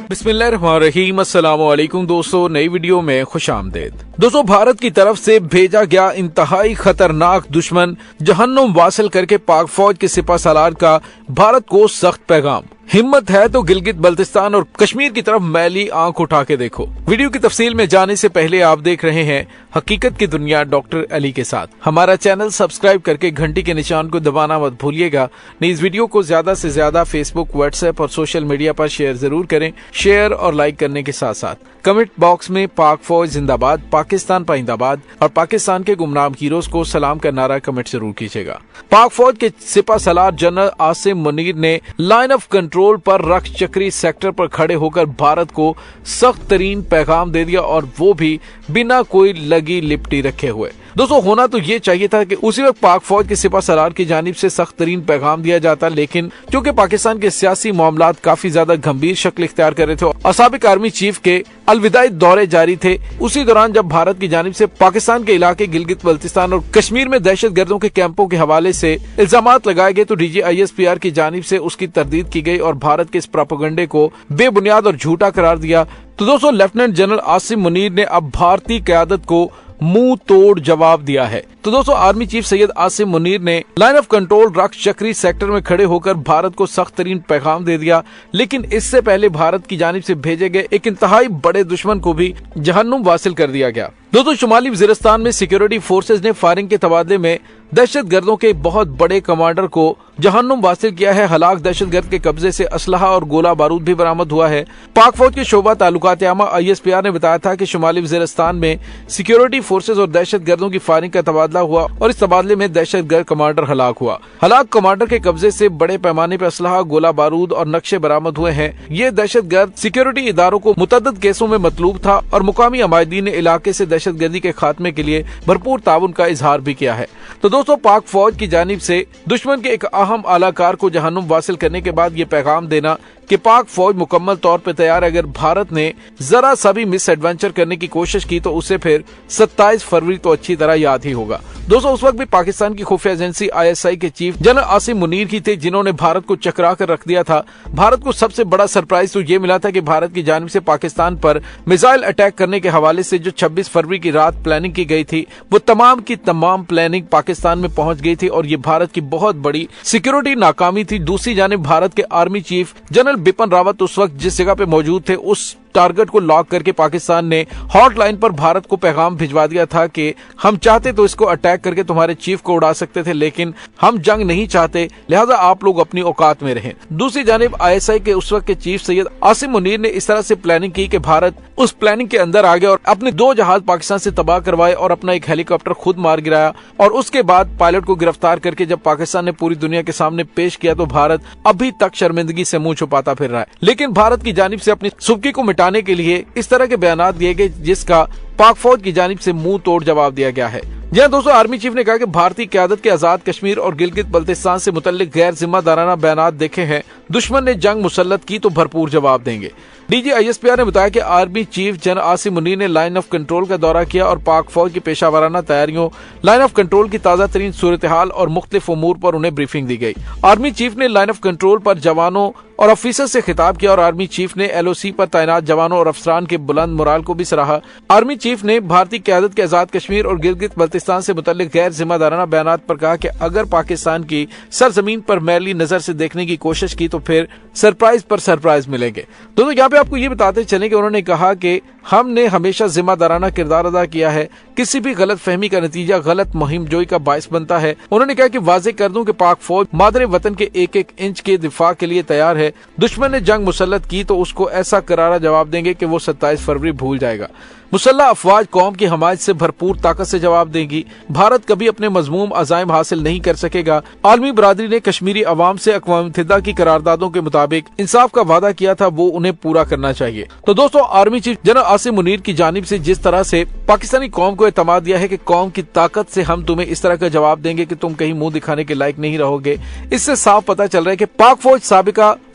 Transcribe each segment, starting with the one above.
बिस्मिल्लाहिर्रहमानिर्रहीम। अस्सलाम वालेकुम दोस्तों, नई वीडियो में खुशामदीद। दोस्तों, भारत की तरफ से भेजा गया इंतहाई खतरनाक दुश्मन जहन्नुम वासिल करके पाक फौज के सिपह सालार का भारत को सख्त पैगाम। हिम्मत है तो गिलगित बल्तिस्तान और कश्मीर की तरफ मैली आंख उठा के देखो। वीडियो की तफसील में जाने से पहले आप देख रहे हैं हकीकत की दुनिया डॉक्टर अली के साथ। हमारा चैनल सब्सक्राइब करके घंटी के निशान को दबाना मत भूलिएगा। इस वीडियो को ज्यादा से ज्यादा फेसबुक, व्हाट्सएप और सोशल मीडिया पर शेयर जरूर करें। शेयर और लाइक करने के साथ साथ कमेंट बॉक्स में पाक फौज जिंदाबाद, पाकिस्तान पाइंदाबाद और पाकिस्तान के गुमनाम हीरोज को सलाम का नारा कमेंट जरूर कीजिएगा। पाक फौज के सिपह सालार जनरल आसिम मुनीर ने लाइन ऑफ कंट्रोल पर रक्त चक्री सेक्टर पर खड़े होकर भारत को सख्त तरीन पैगाम दे दिया, और वो भी बिना कोई लगी लिपटी रखे हुए। दोस्तों, होना तो ये चाहिए था कि उसी वक्त पाक फौज के सिपह सालार की जानिब से सख्त तरीन पैगाम दिया जाता, लेकिन क्योंकि पाकिस्तान के सियासी मामलात काफी ज्यादा गंभीर शक्ल इख्तियार कर रहे थे और साबिक आर्मी चीफ के अलविदाई दौरे जारी थे, उसी दौरान जब भारत की जानिब से पाकिस्तान के इलाके गिलगित बल्तिस्तान और कश्मीर में दहशतगर्दों के कैंपों के हवाले से इल्जामात लगाए गए, तो DGISPR की जानिब से उसकी तरदीद की गई और भारत के इस प्रोपेगेंडे को बेबुनियाद और झूठा करार दिया। तो दोस्तों, लेफ्टिनेंट जनरल आसिम मुनीर ने अब भारतीय क़यादत को मुंह तोड़ जवाब दिया है। तो दोस्तों, आर्मी चीफ सैयद आसिम मुनीर ने लाइन ऑफ कंट्रोल रक्त चक्री सेक्टर में खड़े होकर भारत को सख्त तरीन पैगाम दे दिया, लेकिन इससे पहले भारत की जानिब से भेजे गए एक इंतहाई बड़े दुश्मन को भी जहन्नुम वासिल कर दिया गया। दोस्तों, शुमाली वजीरिस्तान में सिक्योरिटी फोर्सेज ने फायरिंग के तबादले में दहशतगर्दों के बहुत बड़े कमांडर को जहन्नुम वासिल किया है। हलाक दहशतगर्द के कब्जे से असलहा और गोला बारूद भी बरामद हुआ है। पाक फौज के शोबा तालुकात-ए-आमा ISPR ने बताया था कि शुमाली वजीरिस्तान में सिक्योरिटी फोर्सेज और दहशतगर्दों की फायरिंग का तबादला हुआ और इस तबादले में दहशतगर्द कमांडर हलाक हुआ। हलाक कमांडर के कब्जे से बड़े पैमाने पर असलहा, गोला बारूद और नक्शे बरामद हुए हैं। ये दहशतगर्द सिक्योरिटी इदारों को मुतअद्दिद केसों में मतलूब था और मुकामी अमायदीन ने इलाके से दहशतगर्दी के खात्मे के लिए भरपूर ताउन का इजहार भी किया है। तो दोस्तों, पाक फौज की जानिब से दुश्मन के एक अहम आलाकार को जहन्नुम वासिल करने के बाद ये पैगाम देना कि पाक फौज मुकम्मल तौर पर तैयार है। अगर भारत ने जरा सा भी मिस एडवेंचर करने की कोशिश की तो उसे फिर 27 फरवरी तो अच्छी तरह याद ही होगा। दोस्तों, उस वक्त भी पाकिस्तान की खुफिया एजेंसी ISI के चीफ जनरल आसिम मुनीर ही थे जिन्होंने भारत को चकरा कर रख दिया था। भारत को सबसे बड़ा सरप्राइज तो ये मिला था कि भारत की जानिब से पाकिस्तान पर मिसाइल अटैक करने के हवाले से जो 26 फरवरी की रात प्लानिंग की गई थी, वो तमाम की तमाम प्लानिंग पाकिस्तान में पहुंच गई थी और ये भारत की बहुत बड़ी सिक्योरिटी नाकामी थी। दूसरी जानिब भारत के army chief general Bipin Rawat उस वक्त जिस जगह पे मौजूद थे, उस टारगेट को लॉक करके पाकिस्तान ने हॉटलाइन पर भारत को पैगाम भिजवा दिया था कि हम चाहते तो इसको अटैक करके तुम्हारे चीफ को उड़ा सकते थे, लेकिन हम जंग नहीं चाहते, लिहाजा आप लोग अपनी औकात में रहें। दूसरी जानिब ISI के उस वक्त के चीफ सैयद आसिम मुनीर ने इस तरह से प्लानिंग की कि भारत उस प्लानिंग के अंदर आ गया और अपने 2 जहाज पाकिस्तान से तबाह करवाए और अपना एक हेलीकॉप्टर खुद मार गिराया, और उसके बाद पायलट को गिरफ्तार करके जब पाकिस्तान ने पूरी दुनिया के सामने पेश किया तो भारत अभी तक शर्मिंदगी से मुंह छुपाता फिर रहा है। लेकिन भारत की जानिब से अपनी सुबकी को मिटाने के लिए इस तरह के बयानात दिए गए जिसका पाक फौज की जानिब से मुंह तोड़ जवाब दिया गया है। जहां दोस्तों, आर्मी चीफ ने कहा कि भारतीय क़यादत के आजाद कश्मीर और गिलगित बल्तिस्तान से मुतल्लिक गैर जिम्मेदाराना बयानात देखे हैं, दुश्मन ने जंग मुसल्लत की तो भरपूर जवाब देंगे। DGISPR ने बताया कि army chief general Asim Munir ने लाइन ऑफ कंट्रोल का दौरा किया और पाक फौज की पेशावराना तैयारियों, लाइन ऑफ कंट्रोल की ताज़ा तरीन सूरत हाल और मुख्तलिफ उमूर पर उन्हें ब्रीफिंग दी गई। आर्मी चीफ ने लाइन ऑफ कंट्रोल पर जवानों और ऑफिसर से खिताब किया और आर्मी चीफ ने LOC पर तैनात जवानों और अफसरान के बुलंद मोराल को भी सराहा। आर्मी चीफ ने भारतीय क़यादत के आजाद कश्मीर और गिलगित बल्तिस्तान से मुतल्लिक गैर जिम्मेदाराना बयानात पर कहा कि अगर पाकिस्तान की सरजमीन पर मैली नजर से देखने की कोशिश की तो फिर सरप्राइज पर सरप्राइज मिलेंगे। दोस्तों, यहाँ पे आपको ये बताते चले कि उन्होंने कहा कि हमने हमेशा जिम्मेदाराना किरदार अदा किया है, किसी भी गलत फहमी का नतीजा गलत मुहिम जोई का बायस बनता है। उन्होंने कहा कि वाजे कर दूं कि पाक फौज मादरे वतन के एक एक इंच के दिफा के लिए तैयार है। दुश्मन ने जंग मुसल्लत की तो उसको ऐसा करारा जवाब देंगे कि वो 27 फरवरी भूल जाएगा। मुसल्लह अफवाज कौम की हमायत से भरपूर ताकत से जवाब देगी। भारत कभी अपने मजमूम अज़ाइम हासिल नहीं कर सकेगा। आलमी बरादरी ने कश्मीरी अवाम से अक़वाम मुत्तहिदा की करारदादों के मुताबिक इंसाफ का वादा किया था, वो उन्हें पूरा करना चाहिए। तो दोस्तों, army chief general Asim Munir की जानिब से जिस तरह से पाकिस्तानी कौम को एतमाद दिया है कि कौम की ताकत से हम तुम्हें इस तरह का जवाब देंगे कि तुम कहीं मुंह दिखाने के लायक नहीं रहोगे, इससे साफ पता चल रहा है कि पाक फौज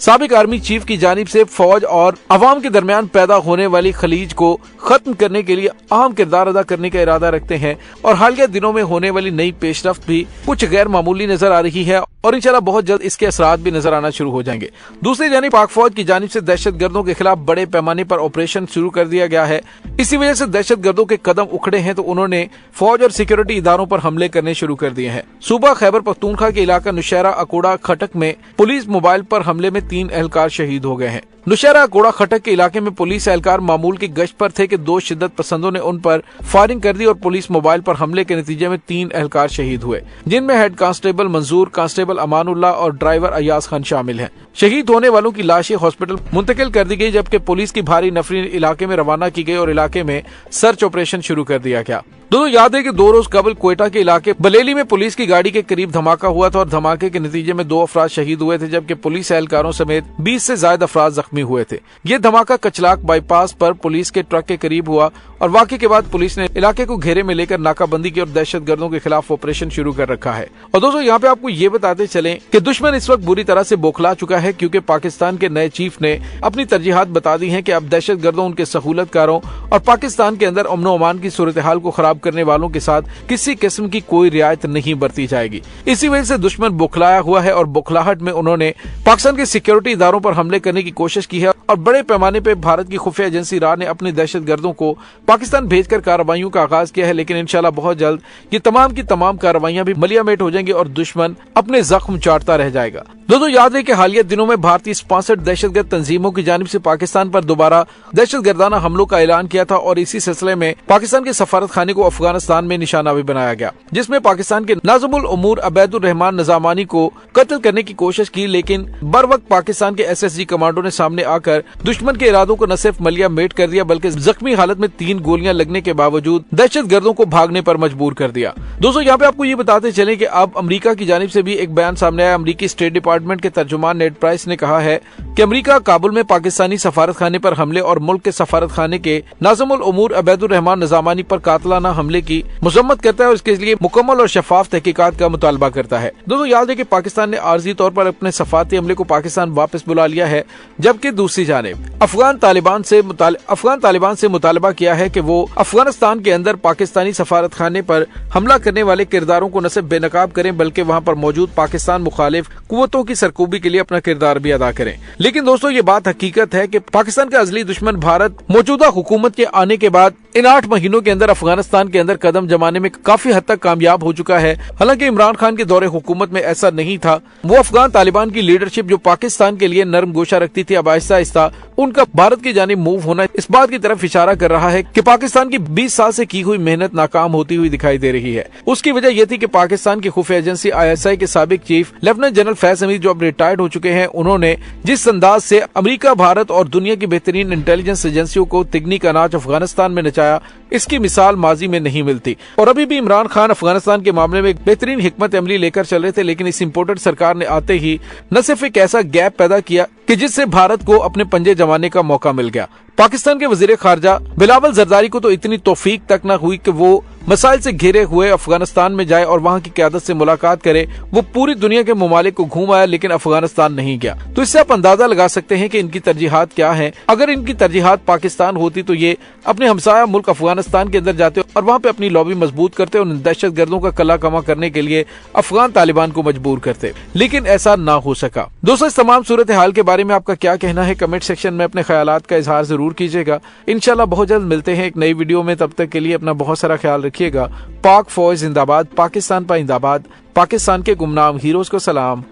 साबिक आर्मी चीफ की जानिब से फौज और अवाम के दरमियान पैदा होने वाली खलीज को खत्म करने के लिए अहम किरदार अदा करने का इरादा रखते हैं और हालिया दिनों में होने वाली नई पेशरफ्त भी कुछ गैर मामूली नजर आ रही है। और इंशाल्लाह बहुत जल्द इसके असरात भी नजर आना शुरू हो जाएंगे। दूसरी जानिब पाक फौज की जानिब से दहशतगर्दों के खिलाफ बड़े पैमाने पर ऑपरेशन शुरू कर दिया गया है। इसी वजह से दहशतगर्दों के कदम उखड़े हैं तो उन्होंने फौज और सिक्योरिटी इदारों पर हमले करने शुरू कर दिए हैं। सूबा खैबर पख्तूनख्वा के इलाका नौशहरा अकोड़ा खटक में पुलिस मोबाइल पर हमले में 3 एहलकार शहीद हो गए हैं। नौशहरा अकोड़ा खटक के इलाके में पुलिस एहलकार मामूल की गश्त पर थे कि 2 शिद्दत पसंदों ने उन पर फायरिंग कर दी और पुलिस मोबाइल पर हमले के नतीजे में 3 एहलकार शहीद हुए, जिनमें हेड कांस्टेबल मंजूर, कांस्टेबल अमानुल्लाह और ड्राइवर अयाज खान शामिल हैं। शहीद होने वालों की लाशें हॉस्पिटल मुंतकिल कर दी गई, जबकि पुलिस की भारी नफरी इलाके में रवाना की गई और इलाके में सर्च ऑपरेशन शुरू कर दिया गया। दोनों याद है कि 2 रोज कबल क्वेटा के इलाके बलेली में पुलिस की गाड़ी के करीब धमाका हुआ था और धमाके के नतीजे में 2 अफराद शहीद हुए थे, जबकि पुलिस एहलकारों समेत 20 से ज्यादा अफराद जख्मी हुए थे। ये धमाका कचलाक बाईपास पर पुलिस के ट्रक के करीब हुआ और वाक़े के बाद पुलिस ने इलाके को घेरे में लेकर नाकाबंदी की और दहशतगर्दों के खिलाफ ऑपरेशन शुरू कर रखा है। और दोस्तों यहाँ पे आपको ये बताते चलें कि दुश्मन इस वक्त बुरी तरह से बौखला चुका है, क्योंकि पाकिस्तान के नए चीफ ने अपनी तरजीहात बता दी हैं कि अब दहशतगर्दों, उनके सहूलतकारों और पाकिस्तान के अंदर अमन अमान की सूरत हाल को खराब करने वालों के साथ किसी किस्म की कोई रियायत नहीं बरती जाएगी। इसी वजह से दुश्मन बौखलाया हुआ है और बौखलाहट में उन्होंने पाकिस्तान के सिक्योरिटी इदारों पर हमले करने की कोशिश की है और बड़े पैमाने पर भारत की खुफिया एजेंसी रा ने अपने दहशतगर्दों को पाकिस्तान भेजकर कार्रवाइयों का आगाज किया है। लेकिन इंशाल्लाह बहुत जल्द ये तमाम की तमाम कार्रवाइयां भी मलियामेट हो जाएंगी और दुश्मन अपने जख्म चाटता रह जाएगा। दोस्तों याद है कि हालिया दिनों में भारतीय स्पॉन्सर्ड दहशतगर्द तंजीमों की जानिब से पाकिस्तान पर दोबारा दहशतगर्दाना हमलों का ऐलान किया था और इसी सिलसिले में पाकिस्तान के सफारत खाने को अफगानिस्तान में निशाना भी बनाया गया, जिसमें पाकिस्तान के नाज़िमुल उमूर अबैदुर रहमान निज़ामानी को कत्ल करने की कोशिश की। लेकिन बर वक्त पाकिस्तान के SSG कमांडो ने सामने आकर दुश्मन के इरादों को न सिर्फ मलियामेट कर दिया बल्कि जख्मी हालत में 3 गोलियां लगने के बावजूद दहशतगर्दों को भागने पर मजबूर कर दिया। दोस्तों यहाँ पे आपको ये बताते चले कि अब अमेरिका की जानिब से भी एक बयान सामने आया। अमेरिकी स्टेट डिपार्टमेंट के तर्जुमान नेड प्राइस ने कहा है कि अमेरिका काबुल में पाकिस्तानी सफारत खाने पर हमले और मुल्क के सफारत खाने के नाज़िमुल उमूर अबैदुर रहमान निज़ामानी पर कातलाना हमले की मजम्मत करता है और इसके लिए मुकम्मल और शफाफ तहकीकात का मुतालबा करता है। दोस्तों याद है कि पाकिस्तान ने आर्जी तौर पर अपने सफारती हमले को पाकिस्तान वापस बुला लिया है, जबकि दूसरी जानिब अफगान तालिबान से मुतालबा किया है कि वो अफगानिस्तान के अंदर पाकिस्तानी सफारत खाने पर हमला करने वाले किरदारों को न सिर्फ बेनकाब करें बल्कि वहाँ पर मौजूद पाकिस्तान मुखालिफ कुव्वतों की सरकूबी के लिए अपना किरदार भी अदा करें। लेकिन दोस्तों ये बात हकीकत है कि पाकिस्तान का अजली दुश्मन भारत मौजूदा हुकूमत के आने के बाद इन 8 महीनों के अंदर अफगानिस्तान के अंदर कदम जमाने में काफी हद तक कामयाब हो चुका है। हालांकि इमरान खान के दौरे हुकूमत में ऐसा नहीं था। वो अफगान तालिबान की लीडरशिप जो पाकिस्तान के लिए नरम गोशा रखती थी, अब आहिस्ता आहिस्ता उनका भारत की जानिब मूव होना इस बात की तरफ इशारा कर रहा है कि पाकिस्तान की 20 साल से की हुई मेहनत नाकाम होती हुई दिखाई दे रही है। उसकी वजह यह थी कि पाकिस्तान की खुफिया एजेंसी ISI के साबिक chief lieutenant general Faiz Hamid जो अब रिटायर्ड हो चुके हैं, उन्होंने जिस अंदाज से अमेरिका, भारत और दुनिया की बेहतरीन इंटेलिजेंस एजेंसियों को तिगनी का नाच अफगानिस्तान में नचाया, इसकी मिसाल माजी में नहीं मिलती। और अभी भी इमरान खान अफगानिस्तान के मामले में एक बेहतरीन हिकमत अमली लेकर चल रहे थे, लेकिन इस इम्पोर्टेड सरकार ने आते ही न सिर्फ एक ऐसा गैप पैदा किया कि जिससे भारत को अपने पंजे जमाने का मौका मिल गया। पाकिस्तान के वजीर खारजा बिलावल जरदारी को तो इतनी तौफीक तक न हुई कि वो मसाइल से घिरे हुए अफगानिस्तान में जाए और वहाँ की क़यादत से मुलाकात करे। वो पूरी दुनिया के ममालिक को घूम आया लेकिन अफगानिस्तान नहीं गया। तो इससे आप अंदाजा लगा सकते हैं कि इनकी तरजीहात क्या हैं। अगर इनकी तरजीहात पाकिस्तान होती तो ये अपने हमसाया मुल्क अफगानिस्तान के अंदर जाते और वहाँ पे अपनी लॉबी मजबूत करते और दहशत गर्दों का कला कमा करने के लिए अफगान तालिबान को मजबूर करते, लेकिन ऐसा ना हो सका। दोस्तों इस तमाम सूरत हाल के बारे में आपका क्या कहना है, कमेंट सेक्शन में अपने ख्यालात का इजहार जरूर कीजिएगा। इंशाल्लाह बहुत जल्द मिलते हैं एक नई वीडियो में। तब तक के लिए अपना बहुत सारा ख्याल रखिएगा। पाक फौज जिंदाबाद, पाकिस्तान पाइंदाबाद, पाकिस्तान के गुमनाम हीरोज को सलाम,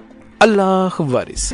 अल्लाह वारिस।